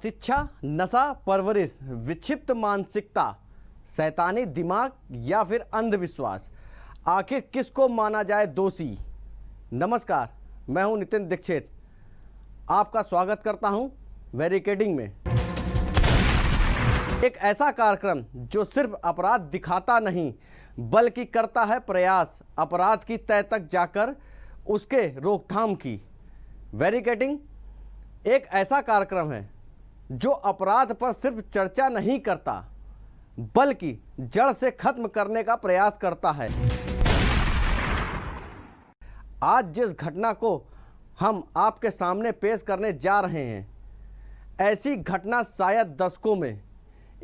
अशिक्षा, नशा, परवरिश, विक्षिप्त मानसिकता, शैतानी दिमाग या फिर अंधविश्वास, आखिर किसको माना जाए दोषी। नमस्कार, मैं हूं नितिन दीक्षित, आपका स्वागत करता हूं बैरिकेडिंग में। एक ऐसा कार्यक्रम जो सिर्फ अपराध दिखाता नहीं बल्कि करता है प्रयास अपराध की तह तक जाकर उसके रोकथाम की। बैरिकेडिंग एक ऐसा कार्यक्रम है जो अपराध पर सिर्फ चर्चा नहीं करता बल्कि जड़ से खत्म करने का प्रयास करता है। आज जिस घटना को हम आपके सामने पेश करने जा रहे हैं, ऐसी घटना शायद दशकों में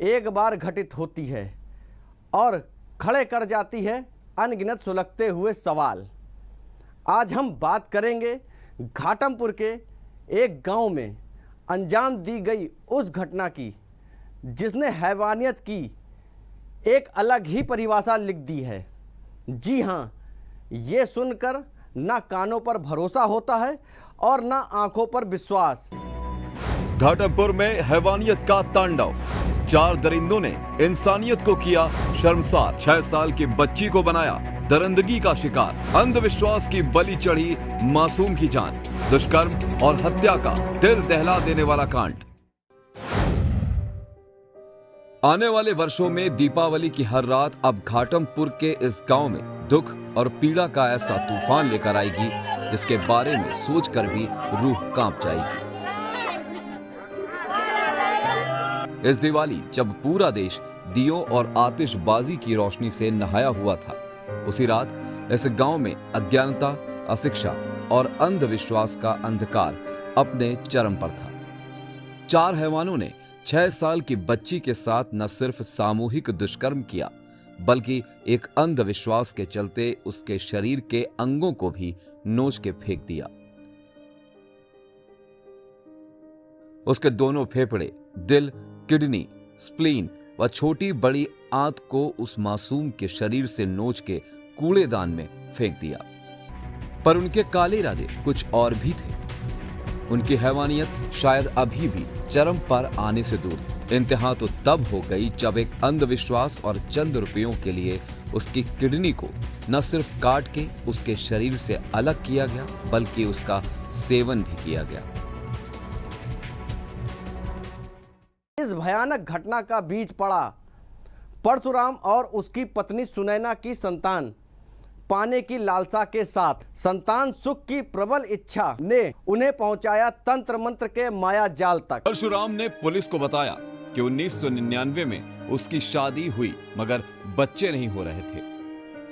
एक बार घटित होती है और खड़े कर जाती है अनगिनत सुलगते हुए सवाल। आज हम बात करेंगे घाटमपुर के एक गांव में अंजाम दी गई उस घटना की जिसने हैवानियत की एक अलग ही परिभाषा लिख दी है। जी हाँ, ये सुनकर ना कानों पर भरोसा होता है और ना आंखों पर विश्वास। घाटमपुर में हैवानियत का तांडव, 4 दरिंदों ने इंसानियत को किया शर्मसार। 6 साल की बच्ची को बनाया दरिंदगी का शिकार। अंधविश्वास की बलि चढ़ी मासूम की जान। दुष्कर्म और हत्या का दिल दहला देने वाला कांड। आने वाले वर्षों में दीपावली की हर रात अब घाटमपुर के इस गांव में दुख और पीड़ा का ऐसा तूफान लेकर आएगी जिसके बारे में सोचकर भी रूह कांप जाएगी। इस दिवाली जब पूरा देश दियों और आतिशबाजी की रोशनी से नहाया हुआ था, उसी रात इस गांव में अज्ञानता, अशिक्षा और अंधविश्वास का अंधकार अपने चरम पर था। 4 हैवानों ने 6 साल की बच्ची के साथ न सिर्फ सामूहिक दुष्कर्म किया बल्कि एक अंधविश्वास के चलते उसके शरीर के अंगों को भी नोच के फेंक दिया। उसके दोनों फेफड़े, दिल, किडनी, स्प्लीन व छोटी बड़ी आंत को उस मासूम के शरीर से नोच के कूड़ेदान में फेंक दिया। पर उनके काले इरादे कुछ और भी थे। उनकी हैवानियत शायद अभी भी चरम पर आने से दूर। इंतहा तो तब हो गई जब एक अंधविश्वास और चंद रुपयों के लिए उसकी किडनी को न सिर्फ काट के उसके शरीर से अलग किया गया बल्कि उसका सेवन भी किया गया। इस भयानक घटना का बीज पड़ा परशुराम और उसकी पत्नी सुनैना की संतान पाने की लालसा के साथ। संतान सुख की प्रबल इच्छा ने उन्हें पहुंचाया तंत्र मंत्र के माया जाल तक। परशुराम ने पुलिस को बताया कि 1999 में उसकी शादी हुई मगर बच्चे नहीं हो रहे थे।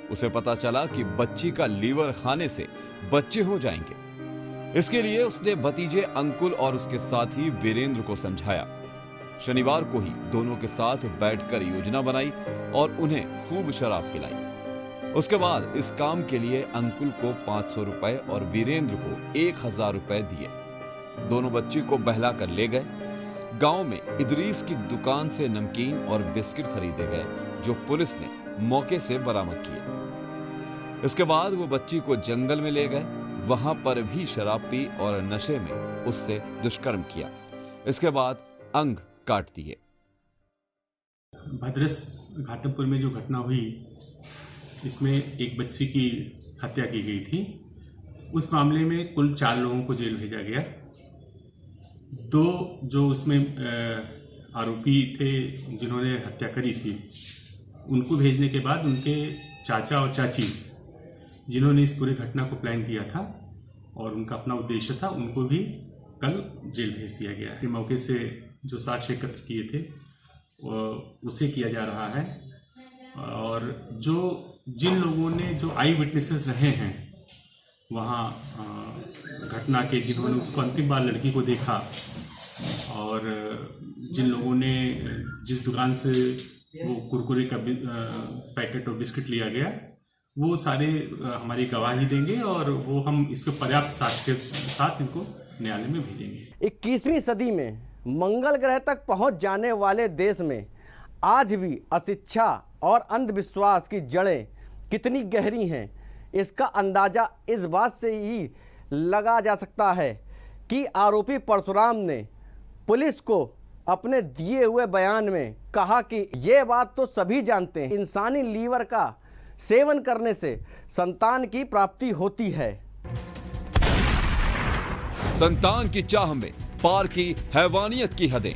उसे पता चला कि बच्ची का लीवर खाने से बच्चे हो जाएंगे। इसके लिए उसने भतीजे अंकुल और उसके साथी वीरेंद्र को समझाया। शनिवार को ही दोनों के साथ बैठकर योजना बनाई और उन्हें खूब शराब पिलाई। उसके बाद इस काम के लिए अंकुल को 500 रुपए और वीरेंद्र को 1000 रुपए दिए। दोनों बच्ची को बहला कर ले गए। गांव में इदरीस की दुकान से नमकीन और बिस्किट खरीदे गए जो पुलिस ने मौके से बरामद किए। इसके बाद वो बच्ची को जंगल में ले गए। वहां पर भी शराब पी और नशे में उससे दुष्कर्म किया। इसके बाद अंग काट दिए। भद्रस घाटमपुर में जो घटना हुई, इसमें एक बच्ची की हत्या की गई थी। उस मामले में कुल 4 लोगों को जेल भेजा गया। 2 जो उसमें आरोपी थे जिन्होंने हत्या करी थी, उनको भेजने के बाद उनके चाचा और चाची जिन्होंने इस पूरी घटना को प्लान किया था और उनका अपना उद्देश्य था, उनको भी कल जेल भेज दिया गया। इस मौके से जो साक्ष्य एकत्र किए थे उसे किया जा रहा है और जिन लोगों ने जो आई विटनेसेस रहे हैं वहाँ घटना के, जिन्होंने उसको अंतिम बार लड़की को देखा और जिन लोगों ने जिस दुकान से वो कुरकुरे का पैकेट और बिस्किट लिया गया, वो सारे हमारी गवाही देंगे और वो हम इसको पर्याप्त साक्ष्य के साथ इनको न्यायालय में भेजेंगे। 21वीं सदी में मंगल ग्रह तक पहुंच जाने वाले देश में आज भी अशिक्षा और अंधविश्वास की जड़ें कितनी गहरी हैं, इसका अंदाजा इस बात से ही लगा जा सकता है कि आरोपी परशुराम ने पुलिस को अपने दिए हुए बयान में कहा कि ये बात तो सभी जानते हैं, इंसानी लीवर का सेवन करने से संतान की प्राप्ति होती है। संतान की चाह में पार की हैवानियत की हदें,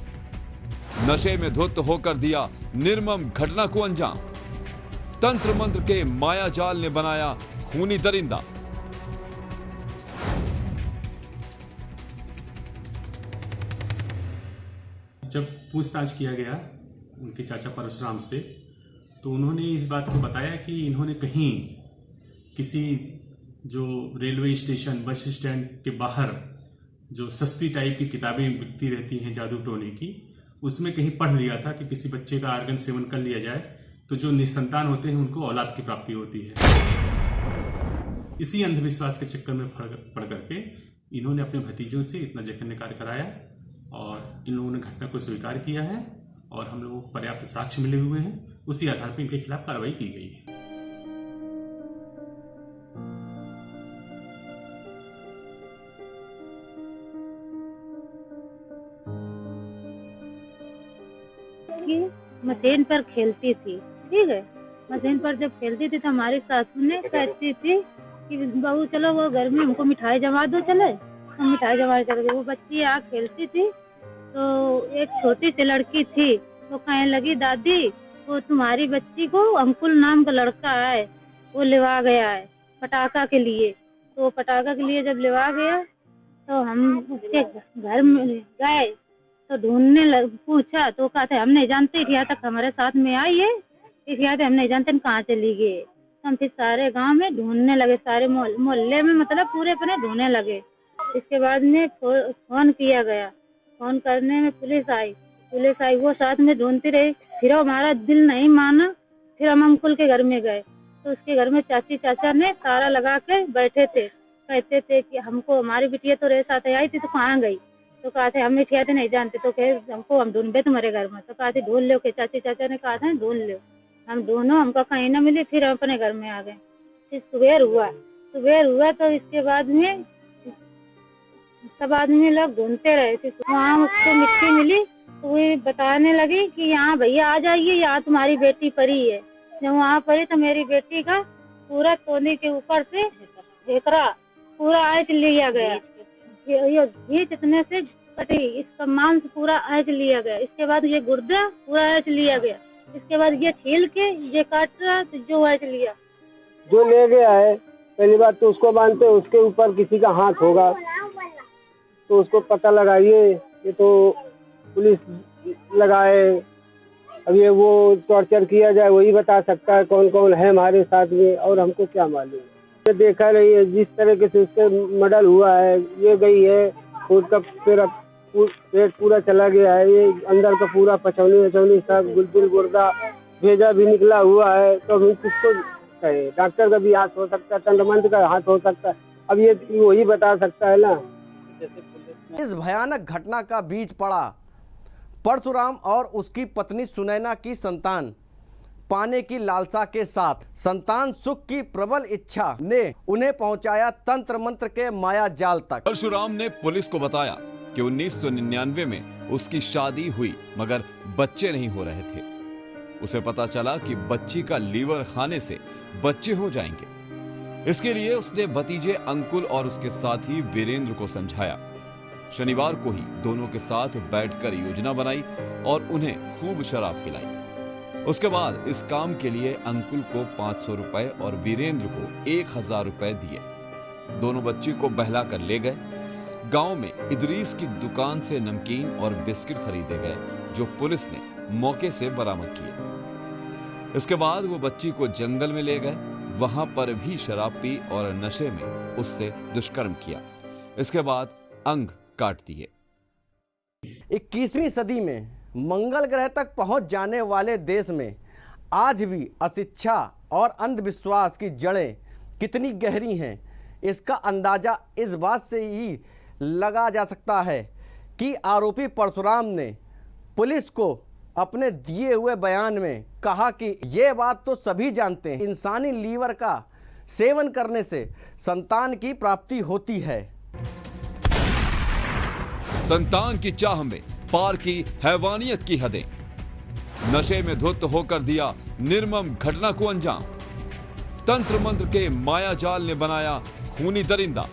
नशे में धुत होकर दिया निर्मम घटना को अंजाम, तंत्र मंत्र के माया जाल ने बनाया खूनी दरिंदा। जब पूछताछ किया गया उनके चाचा परशुराम से, तो उन्होंने इस बात को बताया कि इन्होंने कहीं किसी जो रेलवे स्टेशन, बस स्टैंड के बाहर जो सस्ती टाइप की किताबें बिकती रहती हैं जादू टोने की, उसमें कहीं पढ़ लिया था कि किसी बच्चे का आर्गन सेवन कर लिया जाए तो जो निसंतान होते हैं उनको औलाद की प्राप्ति होती है। इसी अंधविश्वास के चक्कर में पड़ करके इन्होंने अपने भतीजों से इतना जघन्य कार्य कराया और इन लोगों ने घटना को स्वीकार किया है और हम लोगों को पर्याप्त साक्ष्य मिले हुए हैं। उसी आधार पर इनके खिलाफ कार्रवाई की गई है। मशीन पर खेलती थी, ठीक है। मशीन पर जब खेलती थी तो हमारी सासू ने कहती थी कि बहू चलो वो घर में हमको मिठाई जमा दो, चले हम मिठाई जमा चले गए। वो बच्ची आ खेलती थी तो एक छोटी सी लड़की थी, वो कहने लगी दादी वो तुम्हारी बच्ची को अंकुल नाम का लड़का है, वो लेवा गया है पटाखा के लिए। तो पटाखा के लिए जब लेवा गया तो हम उसके घर में गए तो ढूंढने पूछा तो कहते हम नहीं जानते, यहाँ तक हमारे साथ में आई है, यहाँ हम नहीं जानते कहाँ चली गई। हम फिर सारे गांव में ढूंढने लगे, सारे मोहल्ले में मतलब पूरे अपने ढूंढने लगे। इसके बाद में फोन किया गया, फोन करने में पुलिस आई, वो साथ में ढूंढती रही। फिर हमारा दिल नहीं माना, फिर हम अंकुल के घर में गए तो उसके घर में चाची चाचा ने ताला लगा के बैठे थे, कहते थे कि हमको हमारी बिटिया तो रेस आते आई थी तो कहाँ गई, तो कहा थे हम ठिया नहीं जानते, तो कहे हमको हम ढूंढे तुम्हारे घर में, तो कहा थे ढूंढ लो के चाची चाचा ने कहा था ढूंढ लो। हम दोनों हमको कहीं ना मिली, फिर हम अपने घर में आ गए। फिर सुबह हुआ तो इसके बाद में सब आदमी लोग ढूंढते रहे थे। वहाँ उसको मिट्टी मिली तो वो बताने लगी कि यहाँ भैया आ जाइए, यहाँ तुम्हारी बेटी पड़ी है। जब वहाँ पड़ी तो मेरी बेटी का पूरा तोने के ऊपर से ढेकरा पूरा आँच लिया गया, ये घीच इतने से कटी, इसका मांस पूरा आँच लिया गया। इसके बाद ये गुर्दा पूरा आँच लिया गया। इसके बाद ये छील के ये काट रहा तो जो आँच लिया, जो ले गया है पहली बात तो उसको मानते उसके ऊपर किसी का हाथ होगा तो उसको पता लगाइए। ये तो पुलिस लगाए, अब ये वो टॉर्चर किया जाए वही बता सकता है कौन कौन है हमारे साथ में, और हमको क्या मालूम। ये देखा नहीं है जिस तरीके से उसके मर्डर हुआ है, ये गई है उसका पेट पूरा चला गया है, ये अंदर का पूरा पचौनी सब गुलदिल गुर्दा भेजा भी निकला हुआ है। तो हम किसको कहे, डॉक्टर का भी हाथ हो सकता है, तंत्रमंत्र का हाथ हो सकता है, अब ये वही बता सकता है ना। इस भयानक घटना का बीच पड़ा परशुराम और उसकी पत्नी सुनैना की संतान पाने की लालसा के साथ। संतान सुख की प्रबल इच्छा ने उन्हें पहुंचाया तंत्र मंत्र के माया जाल तक। परशुराम ने पुलिस को बताया कि 1999 में उसकी शादी हुई मगर बच्चे नहीं हो रहे थे। उसे पता चला कि बच्ची का लीवर खाने से बच्चे हो जाएंगे। इसके लिए उसने भतीजे अंकुल और उसके साथी वीरेंद्र को समझाया। शनिवार को ही दोनों के साथ बैठकर योजना बनाई और उन्हें खूब शराब पिलाई। उसके बाद इस काम के लिए अंकुल को 500 रुपए और वीरेंद्र को 1000 रुपए दिए। दोनों बच्ची को बहला कर ले गए। गांव में इदरीस की दुकान से नमकीन और बिस्किट खरीदे गए जो पुलिस ने मौके से बरामद किए। इसके बाद वो बच्ची को जंगल में ले गए, वहां पर भी शराब पी और नशे में उससे दुष्कर्म किया। इसके बाद अंग काट दिए। 21वीं सदी में मंगल ग्रह तक पहुंच जाने वाले देश में आज भी अशिक्षा और अंधविश्वास की जड़ें कितनी गहरी हैं, इसका अंदाजा इस बात से ही लगा जा सकता है कि आरोपी परशुराम ने पुलिस को अपने दिए हुए बयान में कहा कि ये बात तो सभी जानते हैं, इंसानी लीवर का सेवन करने से संतान की प्राप्ति होती है। संतान की चाह में पार की हैवानियत की हदें। नशे में धुत होकर दिया निर्मम घटना को अंजाम। तंत्र मंत्र के माया जाल ने बनाया खूनी दरिंदा।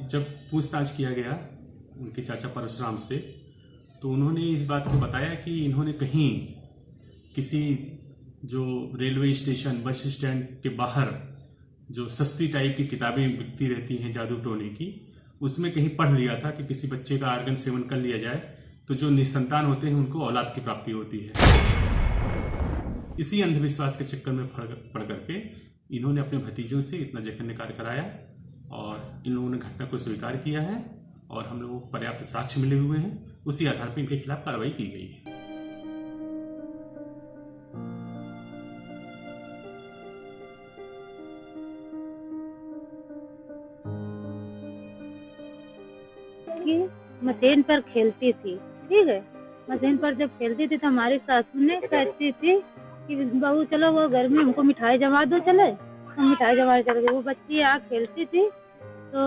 जब पूछताछ किया गया उनके चाचा परशुराम से, तो उन्होंने इस बात को बताया कि इन्होंने कहीं किसी जो रेलवे स्टेशन, बस स्टैंड के बाहर जो सस्ती टाइप की किताबें बिकती रहती हैं जादू टोने की, उसमें कहीं पढ़ लिया था कि किसी बच्चे का आर्गन सेवन कर लिया जाए तो जो निसंतान होते हैं उनको औलाद की प्राप्ति होती है। इसी अंधविश्वास के चक्कर में पड़ करके इन्होंने अपने भतीजों से इतना जघन्य कार्य कराया और इन लोगों ने घटना को स्वीकार किया है और हम लोगों को पर्याप्त साक्ष्य मिले हुए हैं। उसी आधार पर इनके खिलाफ कार्रवाई की गई है। कि मशीन पर खेलती थी, ठीक है। मशीन पर जब खेलती थी तो हमारी सासू ने कहती थी कि बहू चलो वो घर में हमको मिठाई जमा दो, चले हम मिठाई जमाने चले गए। वो बच्ची आ खेलती थी तो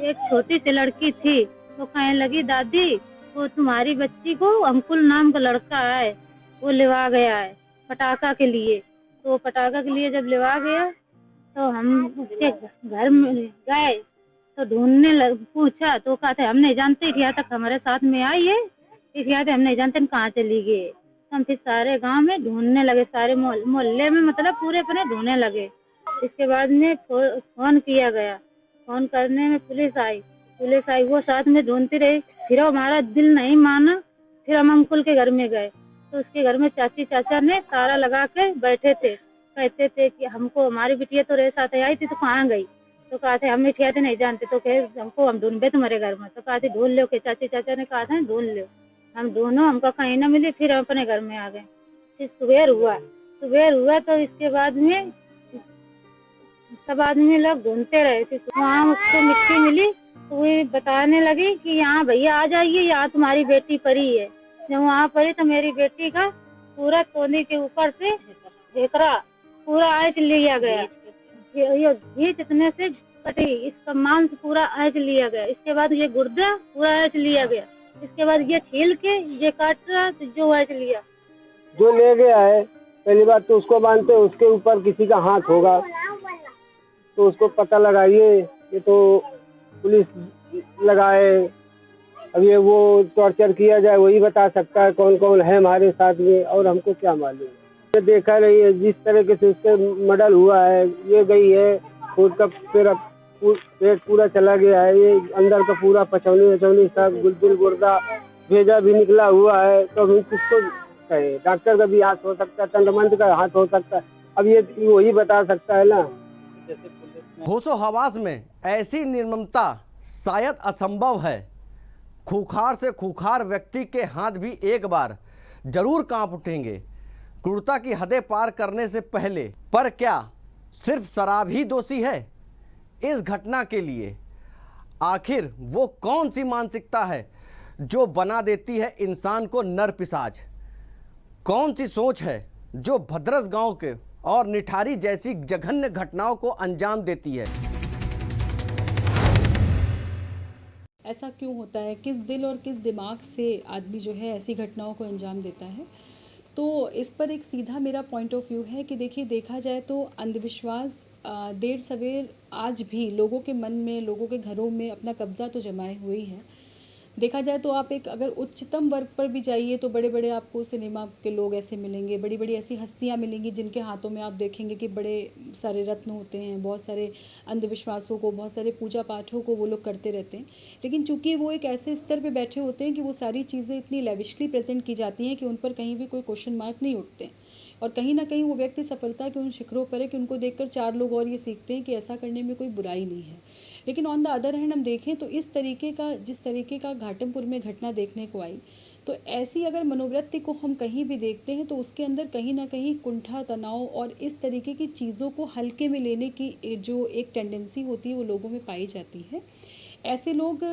एक छोटी सी लड़की थी, वो कहने लगी दादी वो तुम्हारी बच्ची को अंकुल नाम का लड़का है, वो लेवा गया है पटाखा के लिए। तो पटाखा के लिए जब लेवा गया तो हम उसके घर में गए तो ढूंढने पूछा तो कहते हम नहीं जानते, यहाँ तक हमारे साथ में आई है, यहाँ हम नहीं जानते कहाँ चली गई। हम फिर सारे गांव में ढूंढने लगे, सारे मोहल्ले में मतलब पूरे अपने ढूंढने लगे। इसके बाद में फोन किया गया, फोन करने में पुलिस आई, वो साथ में ढूंढती रही। फिर हमारा दिल नहीं माना, फिर हम अंकुल के घर में गए तो उसके घर में चाची चाचा ने ताला लगा के बैठे थे, कहते थे कि हमको हमारी बिटिया तो रेस आते आई थी तो कहाँ गई, तो कहा थे हम बिटिया नहीं जानते, तो कहे हमको हम ढूंढे तुम्हारे घर में, तो कहा थे ढूंढ लो के चाची चाचा ने कहा था ढूंढ लो। हम दोनों हमको कहीं ना मिली, फिर हम अपने घर में आ गए। फिर सुबह हुआ तो इसके बाद में सब आदमी लोग ढूंढते रहे थे। वहाँ उसको मिट्टी मिली तो वो बताने लगी कि यहाँ भैया आ जाइए, यहाँ तुम्हारी बेटी पड़ी है। जब वहाँ पड़ी तो मेरी बेटी का पूरा तोंदी के ऊपर से ढेकरा पूरा आँच लिया गया, ये घी जितने से कटी, इसका मांस पूरा आँच लिया गया। इसके बाद ये गुर्दा पूरा आँच लिया गया। इसके बाद ये छील के ये काट रहा तो जो आँच लिया, जो ले गया है पहली बात तो उसको मानते उसके ऊपर किसी का हाथ होगा तो उसको पता लगाइए। ये तो पुलिस लगाए, अब ये वो टॉर्चर किया जाए वही बता सकता है कौन कौन है हमारे साथ में, और हमको क्या मालूम। ये देखा नहीं है जिस तरीके से उससे मर्डर हुआ है, ये गई है खुद का पेट पूरा चला गया है, ये अंदर का पूरा पचौनी सब गुलदिल गुर्दा भेजा भी निकला हुआ है। तो हम किसको कहे, डॉक्टर का भी हाथ हो सकता है, तंत्रमंत्र का हाथ हो सकता है, अब ये वही बता सकता है ना। होशो हवास में ऐसी निर्ममता शायद असंभव है। खूंखार से खूंखार व्यक्ति के हाथ भी एक बार जरूर कांप उठेंगे क्रूरता की हदें पार करने से पहले। पर क्या सिर्फ शराब ही दोषी है इस घटना के लिए? आखिर वो कौन सी मानसिकता है जो बना देती है इंसान को नरपिशाच? कौन सी सोच है जो भद्रस गांव के और निठारी जैसी जघन्य घटनाओं को अंजाम देती है? ऐसा क्यों होता है? किस दिल और किस दिमाग से आदमी जो है ऐसी घटनाओं को अंजाम देता है? तो इस पर एक सीधा मेरा पॉइंट ऑफ व्यू है कि देखिए, देखा जाए तो अंधविश्वास देर सवेर आज भी लोगों के मन में, लोगों के घरों में अपना कब्जा तो जमाए हुए ही है। देखा जाए तो आप एक अगर उच्चतम वर्ग पर भी जाइए तो बड़े बड़े आपको सिनेमा के लोग ऐसे मिलेंगे, बड़ी बड़ी ऐसी हस्तियां मिलेंगी जिनके हाथों में आप देखेंगे कि बड़े सारे रत्न होते हैं, बहुत सारे अंधविश्वासों को, बहुत सारे पूजा पाठों को वो लोग करते रहते हैं। लेकिन चूंकि वो एक ऐसे स्तर पे बैठे होते हैं कि वो सारी चीज़ें इतनी लेविशली प्रेजेंट की जाती हैं कि उन पर कहीं भी कोई क्वेश्चन मार्क नहीं उठते। और कहीं ना कहीं वो व्यक्ति सफलता के उन शिखरों पर है कि उनको देखकर 4 लोग और ये सीखते हैं कि ऐसा करने में कोई बुराई नहीं है। लेकिन ऑन द अदर हैंड हम देखें तो जिस तरीके का घाटमपुर में घटना देखने को आई, तो ऐसी अगर मनोवृत्ति को हम कहीं भी देखते हैं तो उसके अंदर कहीं ना कहीं कुंठा, तनाव और इस तरीके की चीज़ों को हल्के में लेने की जो एक टेंडेंसी होती है वो लोगों में पाई जाती है। ऐसे लोग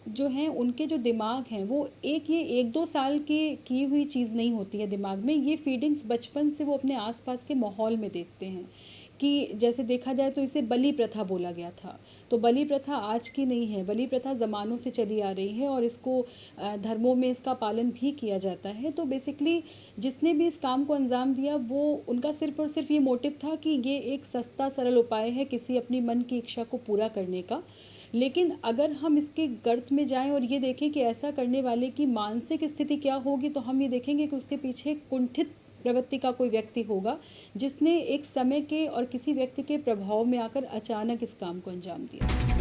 जो हैं उनके जो दिमाग हैं वो ये 1-2 साल की हुई चीज़ नहीं होती है दिमाग में। ये फीडिंग्स बचपन से वो अपने आसपास के माहौल में देखते हैं कि जैसे देखा जाए तो इसे बलि प्रथा बोला गया था। तो बलि प्रथा आज की नहीं है, बलि प्रथा ज़मानों से चली आ रही है और इसको धर्मों में इसका पालन भी किया जाता है। तो बेसिकली जिसने भी इस काम को अंजाम दिया वो उनका सिर्फ और सिर्फ ये मोटिव था कि ये एक सस्ता सरल उपाय है किसी अपनी मन की इच्छा को पूरा करने का। लेकिन अगर हम इसके गर्त में जाएं और ये देखें कि ऐसा करने वाले की मानसिक स्थिति क्या होगी, तो हम ये देखेंगे कि उसके पीछे कुंठित प्रवृत्ति का कोई व्यक्ति होगा जिसने एक समय के और किसी व्यक्ति के प्रभाव में आकर अचानक इस काम को अंजाम दिया।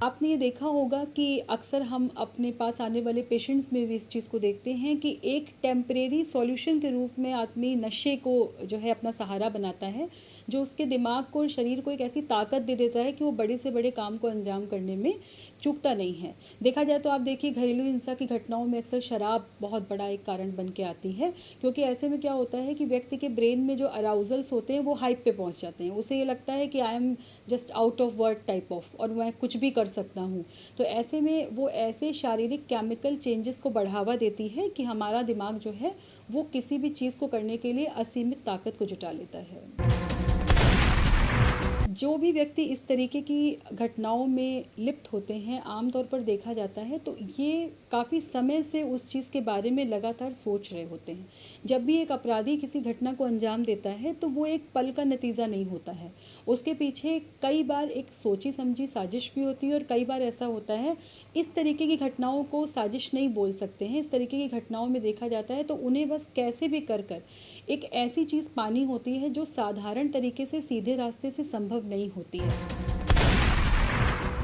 आपने ये देखा होगा कि अक्सर हम अपने पास आने वाले पेशेंट्स में भी इस चीज़ को देखते हैं कि एक टेम्परेरी सॉल्यूशन के रूप में आदमी नशे को जो है अपना सहारा बनाता है, जो उसके दिमाग को और शरीर को एक ऐसी ताकत दे देता है कि वो बड़े से बड़े काम को अंजाम करने में चूकता नहीं है। देखा जाए तो आप देखिए घरेलू हिंसा की घटनाओं में अक्सर शराब बहुत बड़ा एक कारण बन के आती है, क्योंकि ऐसे में क्या होता है कि व्यक्ति के ब्रेन में जो अराउजल्स होते हैं वो हाइप पे पहुंच जाते हैं। उसे ये लगता है कि I am just out of word type of, और मैं कुछ भी कर सकता हूँ। तो ऐसे में वो ऐसे शारीरिक केमिकल चेंजेस को बढ़ावा देती है कि हमारा दिमाग जो है वो किसी भी चीज़ को करने के लिए असीमित ताकत को जुटा लेता है। जो भी व्यक्ति इस तरीके की घटनाओं में लिप्त होते हैं, आमतौर पर देखा जाता है तो ये काफ़ी समय से उस चीज़ के बारे में लगातार सोच रहे होते हैं। जब भी एक अपराधी किसी घटना को अंजाम देता है तो वो एक पल का नतीजा नहीं होता है, उसके पीछे कई बार एक सोची समझी साजिश भी होती है। और कई बार ऐसा होता है, इस तरीके की घटनाओं को साजिश नहीं बोल सकते हैं, इस तरीके की घटनाओं में देखा जाता है तो उन्हें बस कैसे भी कर एक ऐसी चीज़ पानी होती है जो साधारण तरीके से सीधे रास्ते से संभव नहीं होती है।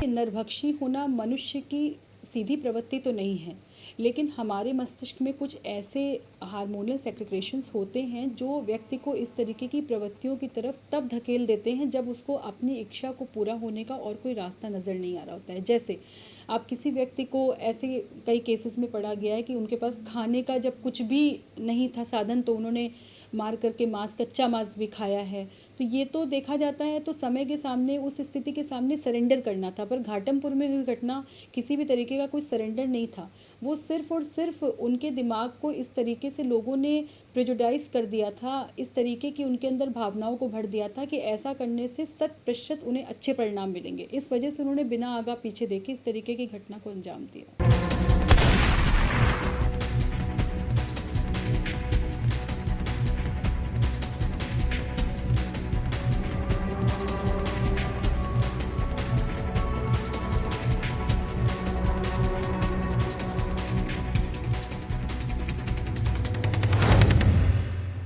नरभक्षी होना मनुष्य की सीधी प्रवृत्ति तो नहीं है, लेकिन हमारे मस्तिष्क में कुछ ऐसे हार्मोनल सेक्रेशंस होते हैं जो व्यक्ति को इस तरीके की प्रवृत्तियों की तरफ तब धकेल देते हैं जब उसको अपनी इच्छा को पूरा होने का और कोई रास्ता नज़र नहीं आ रहा होता है। जैसे आप किसी व्यक्ति को, ऐसे कई केसेस में पढ़ा गया है कि उनके पास खाने का जब कुछ भी नहीं था साधन, तो उन्होंने मार करके मांस, कच्चा मांस भी खाया है। तो ये तो देखा जाता है तो समय के सामने, उस स्थिति के सामने सरेंडर करना था। पर घाटमपुर में हुई घटना किसी भी तरीके का कोई सरेंडर नहीं था, वो सिर्फ और सिर्फ उनके दिमाग को इस तरीके से लोगों ने प्रेजुडाइज कर दिया था, इस तरीके की उनके अंदर भावनाओं को भर दिया था कि ऐसा करने से 100% उन्हें अच्छे परिणाम मिलेंगे। इस वजह से उन्होंने बिना आगा पीछे देखे इस तरीके की घटना को अंजाम दिया।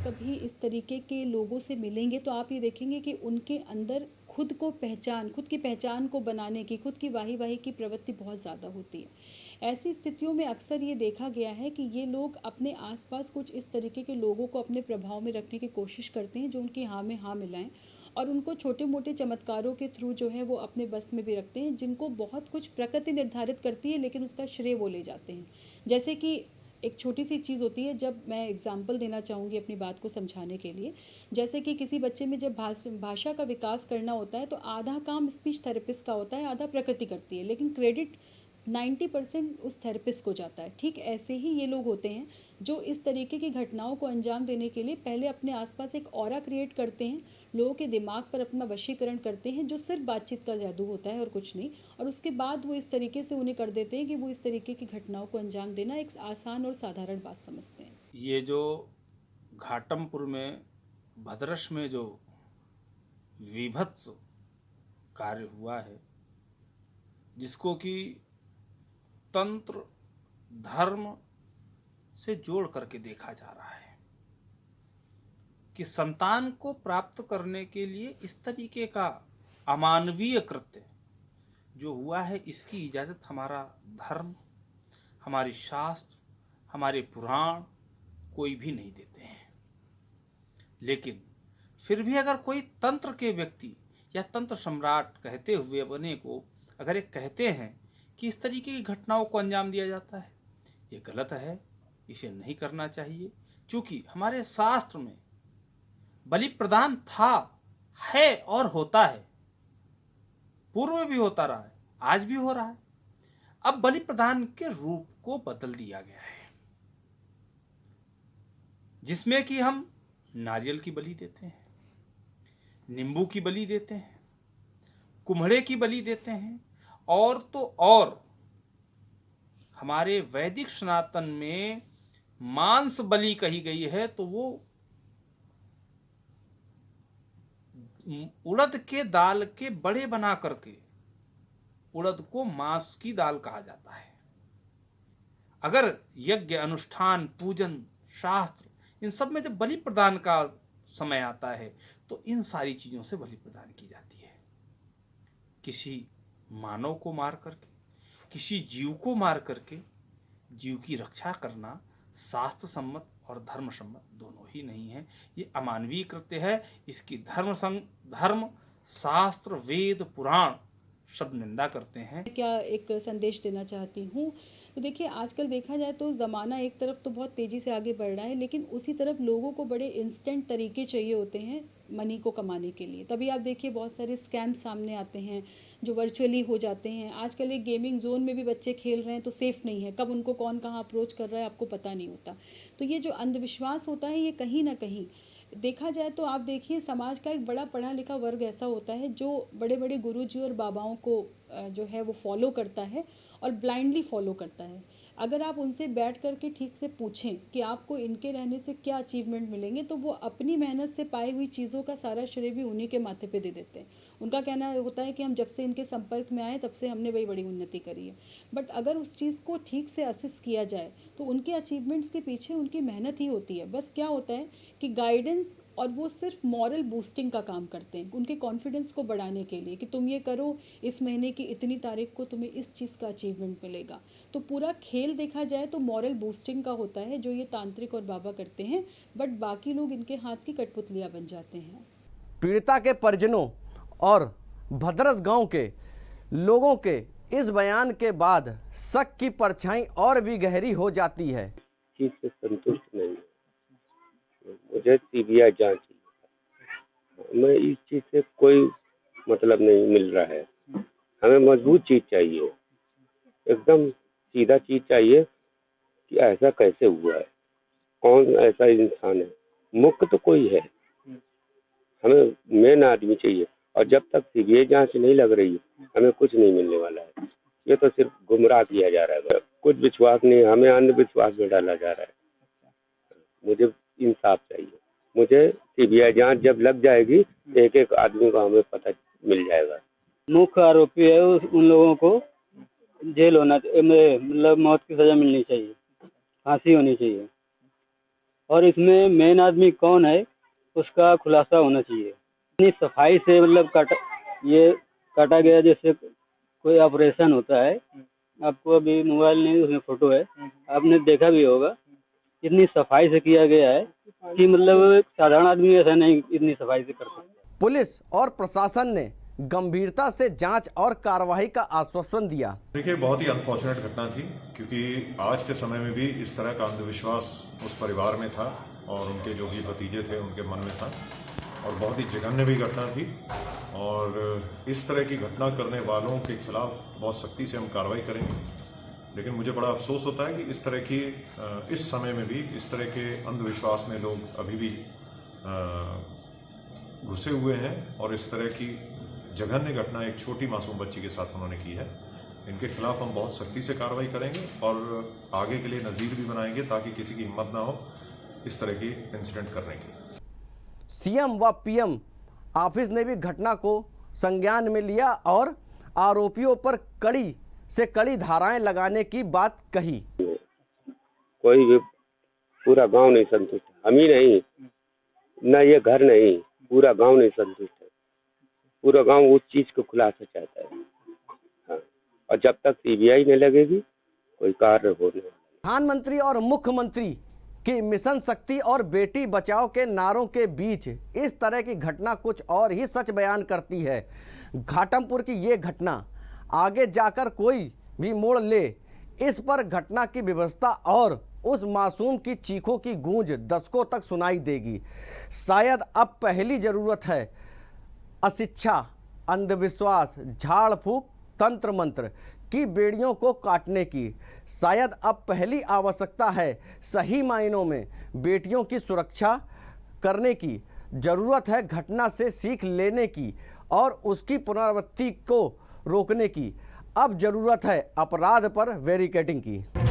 कभी इस तरीके के लोगों से मिलेंगे तो आप ये देखेंगे कि उनके अंदर खुद की पहचान को बनाने की, खुद की वाही की प्रवृत्ति बहुत ज़्यादा होती है। ऐसी स्थितियों में अक्सर ये देखा गया है कि ये लोग अपने आसपास कुछ इस तरीके के लोगों को अपने प्रभाव में रखने की कोशिश करते हैं जो उनकी हाँ में हाँ मिलाएं, और उनको छोटे मोटे चमत्कारों के थ्रू जो है वो अपने बस में भी रखते हैं, जिनको बहुत कुछ प्रकृति निर्धारित करती है लेकिन उसका श्रेय वो ले जाते हैं। जैसे कि एक छोटी सी चीज़ होती है, जब मैं एग्जाम्पल देना चाहूँगी अपनी बात को समझाने के लिए, जैसे कि किसी बच्चे में जब भाषा का विकास करना होता है तो आधा काम स्पीच थेरेपिस्ट का होता है, आधा प्रकृति करती है, लेकिन क्रेडिट 90% उस थेरेपिस्ट को जाता है। ठीक ऐसे ही ये लोग होते हैं जो इस तरीके की घटनाओं को अंजाम देने के लिए पहले अपने आसपास एक ऑरा क्रिएट करते हैं, लोगों के दिमाग पर अपना वशीकरण करते हैं जो सिर्फ बातचीत का जादू होता है और कुछ नहीं, और उसके बाद वो इस तरीके से उन्हें कर देते हैं कि वो इस तरीके की घटनाओं को अंजाम देना एक आसान और साधारण बात समझते हैं। ये जो घाटमपुर में भद्रश में जो विभत्स कार्य हुआ है, जिसको कि तंत्र धर्म से जोड़ करके देखा जा रहा है कि संतान को प्राप्त करने के लिए इस तरीके का अमानवीय कृत्य जो हुआ है, इसकी इजाजत हमारा धर्म, हमारी शास्त्र, हमारे पुराण कोई भी नहीं देते हैं। लेकिन फिर भी अगर कोई तंत्र के व्यक्ति या तंत्र सम्राट कहते हुए अपने को अगर एक कहते हैं कि इस तरीके की घटनाओं को अंजाम दिया जाता है, ये गलत है, इसे नहीं करना चाहिए। क्योंकि हमारे शास्त्र में बलि प्रदान था, है और होता है, पूर्व में भी होता रहा है, आज भी हो रहा है। अब बलि प्रदान के रूप को बदल दिया गया है, जिसमें कि हम नारियल की बलि देते हैं, नींबू की बलि देते हैं, कुम्हड़े की बलि देते हैं, और तो और हमारे वैदिक सनातन में मांस बलि कही गई है, तो वो उड़द के दाल के बड़े बना करके, उड़द को मांस की दाल कहा जाता है। अगर यज्ञ, अनुष्ठान, पूजन, शास्त्र, इन सब में जब बलि प्रदान का समय आता है तो इन सारी चीजों से बलि प्रदान की जाती है। किसी मानव को मार करके, किसी जीव को मार करके जीव की रक्षा करना शास्त्र सम्मत और धर्म सम्मत दोनों ही नहीं है। ये अमानवीय कृत्य है। इसकी धर्म, शास्त्र, वेद, पुराण सब निंदा करते हैं। क्या एक संदेश देना चाहती हूँ, तो देखिए आजकल देखा जाए तो ज़माना एक तरफ तो बहुत तेज़ी से आगे बढ़ रहा है, लेकिन उसी तरफ लोगों को बड़े इंस्टेंट तरीके चाहिए होते हैं मनी को कमाने के लिए। तभी आप देखिए बहुत सारे स्कैम सामने आते हैं जो वर्चुअली हो जाते हैं। आजकल एक गेमिंग जोन में भी बच्चे खेल रहे हैं तो सेफ़ नहीं है, कब उनको कौन कहाँ अप्रोच कर रहा है आपको पता नहीं होता। तो ये जो अंधविश्वास होता है ये कहीं ना कहीं देखा जाए तो आप देखिए समाज का एक बड़ा पढ़ा लिखा वर्ग ऐसा होता है जो बड़े बड़े गुरुजी और बाबाओं को जो है वो फॉलो करता है और ब्लाइंडली फॉलो करता है। अगर आप उनसे बैठ करके ठीक से पूछें कि आपको इनके रहने से क्या अचीवमेंट मिलेंगे, तो वो अपनी मेहनत से पाई हुई चीज़ों का सारा श्रेय भी उन्हीं के माथे पे दे देते हैं। उनका कहना होता है कि हम जब से इनके संपर्क में आए तब से हमने वही बड़ी उन्नति करी है। बट अगर उस चीज़ को ठीक से असेस किया जाए तो उनके अचीवमेंट्स के पीछे उनकी मेहनत ही होती है। बस क्या होता है कि गाइडेंस, और वो सिर्फ मॉरल बूस्टिंग का काम करते हैं उनके कॉन्फिडेंस को बढ़ाने के लिए कि तुम ये करो, इस महीने की इतनी तारीख को तुम्हें इस चीज़ का अचीवमेंट मिलेगा। तो पूरा खेल देखा जाए तो मॉरल बूस्टिंग का होता है जो ये तांत्रिक और बाबा करते हैं, बट बाकी लोग इनके हाथ की कठपुतलियाँ बन जाते हैं। पीड़िता के परिजनों और भद्रस गांव के लोगों के इस बयान के बाद शक की परछाई और भी गहरी हो जाती है। चीज से संतुष्ट नहीं है, मुझे सीबीआई जांच चाहिए। मैं इस चीज से कोई मतलब नहीं मिल रहा है। हमें मजबूत चीज चाहिए, एकदम सीधा चीज चाहिए कि ऐसा कैसे हुआ है, कौन ऐसा इंसान है, मुख्य तो कोई है। हमें मेन आदमी चाहिए, और जब तक सीबीआई जांच नहीं लग रही है हमें कुछ नहीं मिलने वाला है। ये तो सिर्फ गुमराह किया जा रहा है, कुछ विश्वास नहीं, हमें अंधविश्वास में डाला जा रहा है। मुझे इंसाफ चाहिए। मुझे सीबीआई जांच जब लग जाएगी एक एक आदमी को हमें पता मिल जाएगा। मुख्य आरोपी है उन लोगों को जेल होना, मतलब मौत की सजा मिलनी चाहिए, फांसी होनी चाहिए। और इसमें मेन आदमी कौन है उसका खुलासा होना चाहिए। इतनी सफाई से मतलब काटा गया जैसे कोई ऑपरेशन होता है। आपको अभी मोबाइल नहीं, उसमें फोटो है, आपने देखा भी होगा। इतनी सफाई से किया गया है कि मतलब साधारण आदमी ऐसा नहीं इतनी सफाई से कर सकता। पुलिस और प्रशासन ने गंभीरता से जांच और कार्रवाई का आश्वासन दिया। देखिए, बहुत ही अनफॉर्चुनेट घटना थी, क्योंकि आज के समय में भी इस तरह का अंधविश्वास उस परिवार में था और उनके जो भी भतीजे थे उनके मन में था, और बहुत ही जघन्य भी घटना थी। और इस तरह की घटना करने वालों के खिलाफ बहुत सख्ती से हम कार्रवाई करेंगे। लेकिन मुझे बड़ा अफसोस होता है कि इस तरह की इस समय में भी इस तरह के अंधविश्वास में लोग अभी भी घुसे हुए हैं, और इस तरह की जघन्य घटना एक छोटी मासूम बच्ची के साथ उन्होंने की है। इनके खिलाफ हम बहुत सख्ती से कार्रवाई करेंगे और आगे के लिए नज़ीर भी बनाएंगे ताकि किसी की हिम्मत ना हो इस तरह की इंसिडेंट करने की। सीएम व पीएम ऑफिस ने भी घटना को संज्ञान में लिया और आरोपियों पर कड़ी से कड़ी धाराएं लगाने की बात कही। कोई भी पूरा गांव नहीं संतुष्ट, हम ही नहीं, न ये घर नहीं, पूरा गांव नहीं संतुष्ट है। पूरा गांव उस चीज को खुलासा चाहता है। हाँ। और जब तक सीबीआई नहीं लगेगी कोई कार्य होने वाला। प्रधानमंत्री और मुख्यमंत्री की मिशन शक्ति और बेटी बचाओ के नारों के बीच इस तरह की घटना कुछ और ही सच बयान करती है। घाटमपुर की ये घटना आगे जाकर कोई भी मोड़ ले, इस पर घटना की व्यवस्था और उस मासूम की चीखों की गूंज दशकों तक सुनाई देगी। शायद अब पहली जरूरत है अशिक्षा, अंधविश्वास, झाड़ फूक, तंत्र मंत्र की बेड़ियों को काटने की। शायद अब पहली आवश्यकता है सही मायनों में बेटियों की सुरक्षा करने की ज़रूरत है, घटना से सीख लेने की और उसकी पुनरावृत्ति को रोकने की। अब ज़रूरत है अपराध पर बैरिकेडिंग की।